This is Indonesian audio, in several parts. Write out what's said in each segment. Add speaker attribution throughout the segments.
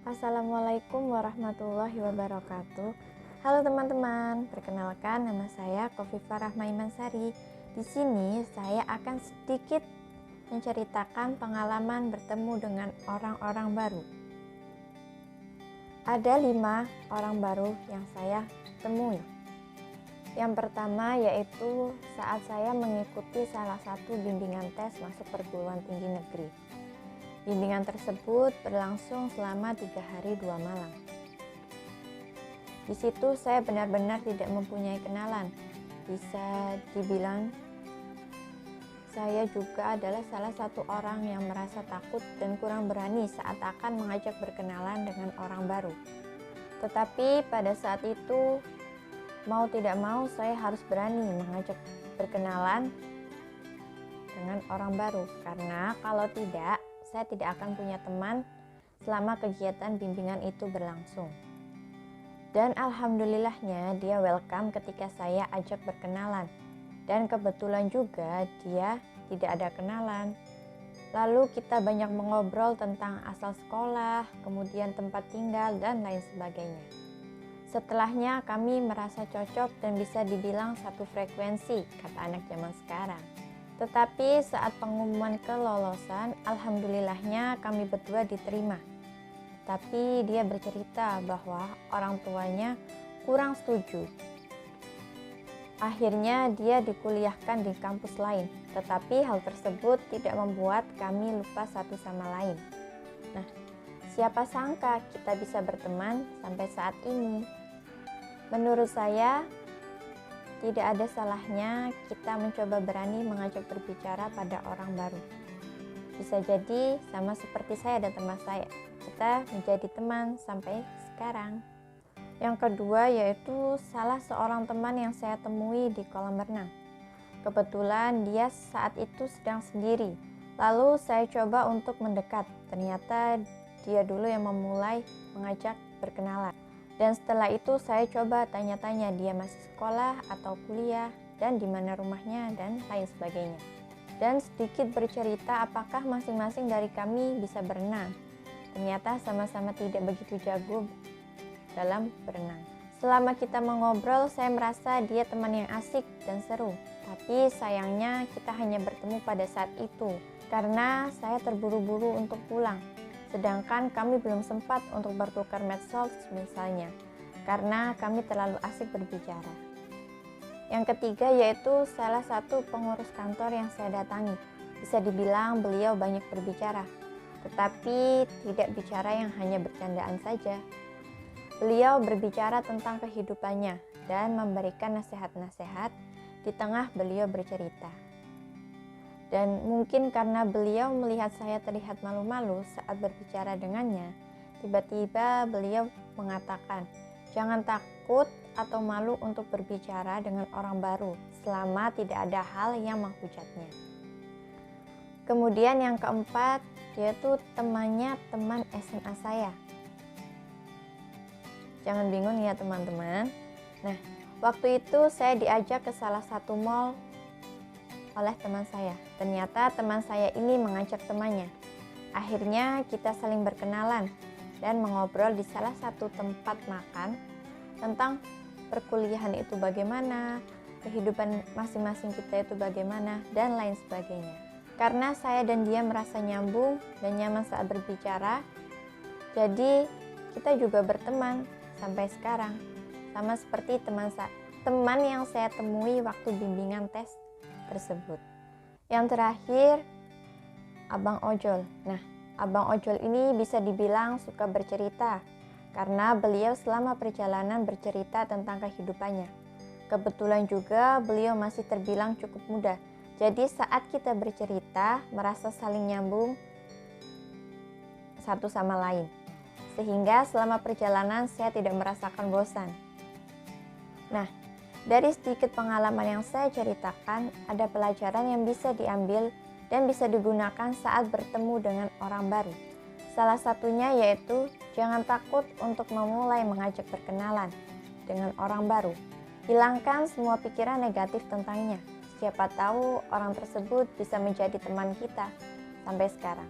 Speaker 1: Assalamualaikum warahmatullahi wabarakatuh. Halo teman-teman, perkenalkan nama saya Khofifah Rahma Imansari. Di sini saya akan sedikit menceritakan pengalaman bertemu dengan orang-orang baru. Ada 5 orang baru yang saya temui. Yang pertama yaitu saat saya mengikuti salah satu bimbingan tes masuk perguruan tinggi negeri. Bimbingan tersebut berlangsung selama 3 hari 2 malam. Di situ saya benar-benar tidak mempunyai kenalan. Bisa dibilang saya juga adalah salah satu orang yang merasa takut dan kurang berani saat akan mengajak berkenalan dengan orang baru. Tetapi pada saat itu, mau tidak mau saya harus berani mengajak berkenalan dengan orang baru. Karena kalau tidak, saya tidak akan punya teman selama kegiatan bimbingan itu berlangsung. Dan alhamdulillahnya dia welcome ketika saya ajak berkenalan. Dan kebetulan juga dia tidak ada kenalan. Lalu kita banyak mengobrol tentang asal sekolah, kemudian tempat tinggal, dan lain sebagainya. Setelahnya kami merasa cocok dan bisa dibilang satu frekuensi, kata anak zaman sekarang. Tetapi saat pengumuman kelolosan, alhamdulillahnya kami berdua diterima. Tapi dia bercerita bahwa orang tuanya kurang setuju. Akhirnya dia dikuliahkan di kampus lain, tetapi hal tersebut tidak membuat kami lupa satu sama lain. Nah, siapa sangka kita bisa berteman sampai saat ini. Menurut saya, tidak ada salahnya kita mencoba berani mengajak berbicara pada orang baru. Bisa jadi sama seperti saya dan teman saya, kita menjadi teman sampai sekarang. Yang kedua yaitu salah seorang teman yang saya temui di kolam renang. Kebetulan dia saat itu sedang sendiri. Lalu saya coba untuk mendekat. Ternyata dia dulu yang memulai mengajak berkenalan. Dan setelah itu saya coba tanya-tanya dia masih sekolah atau kuliah dan di mana rumahnya dan lain sebagainya. Dan sedikit bercerita apakah masing-masing dari kami bisa berenang. Ternyata sama-sama tidak begitu jago dalam berenang. Selama kita mengobrol, saya merasa dia teman yang asik dan seru. Tapi sayangnya kita hanya bertemu pada saat itu karena saya terburu-buru untuk pulang. Sedangkan kami belum sempat untuk bertukar medsos misalnya, karena kami terlalu asik berbicara. Yang ketiga yaitu salah satu pengurus kantor yang saya datangi. Bisa dibilang beliau banyak berbicara, tetapi tidak bicara yang hanya bercandaan saja. Beliau berbicara tentang kehidupannya dan memberikan nasihat-nasihat di tengah beliau bercerita. Dan mungkin karena beliau melihat saya terlihat malu-malu saat berbicara dengannya, tiba-tiba beliau mengatakan, "Jangan takut atau malu untuk berbicara dengan orang baru selama tidak ada hal yang menghujatnya." Kemudian yang keempat, yaitu teman SMA saya. Jangan bingung ya teman-teman. Nah, waktu itu saya diajak ke salah satu mall oleh teman saya. Ternyata teman saya ini mengajak temannya. Akhirnya kita saling berkenalan dan mengobrol di salah satu tempat makan tentang perkuliahan itu bagaimana, kehidupan masing-masing kita itu bagaimana, dan lain sebagainya. Karena saya dan dia merasa nyambung dan nyaman saat berbicara, jadi kita juga berteman sampai sekarang. Sama seperti teman yang saya temui waktu bimbingan tes tersebut. Yang terakhir, Abang Ojol. Nah, Abang Ojol ini bisa dibilang suka bercerita karena beliau selama perjalanan bercerita tentang kehidupannya. Kebetulan juga beliau masih terbilang cukup muda. Jadi saat kita bercerita merasa saling nyambung satu sama lain. Sehingga selama perjalanan saya tidak merasakan bosan. Nah, dari sedikit pengalaman yang saya ceritakan, ada pelajaran yang bisa diambil dan bisa digunakan saat bertemu dengan orang baru. Salah satunya yaitu jangan takut untuk memulai mengajak berkenalan dengan orang baru. Hilangkan semua pikiran negatif tentangnya. Siapa tahu orang tersebut bisa menjadi teman kita sampai sekarang.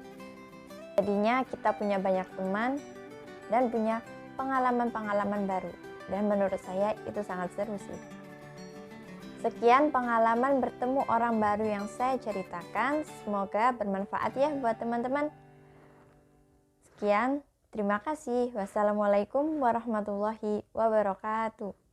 Speaker 1: Jadinya kita punya banyak teman dan punya pengalaman-pengalaman baru. Dan menurut saya itu sangat seru sih. Sekian pengalaman bertemu orang baru yang saya ceritakan. Semoga bermanfaat ya buat teman-teman. Sekian, terima kasih. Wassalamualaikum warahmatullahi wabarakatuh.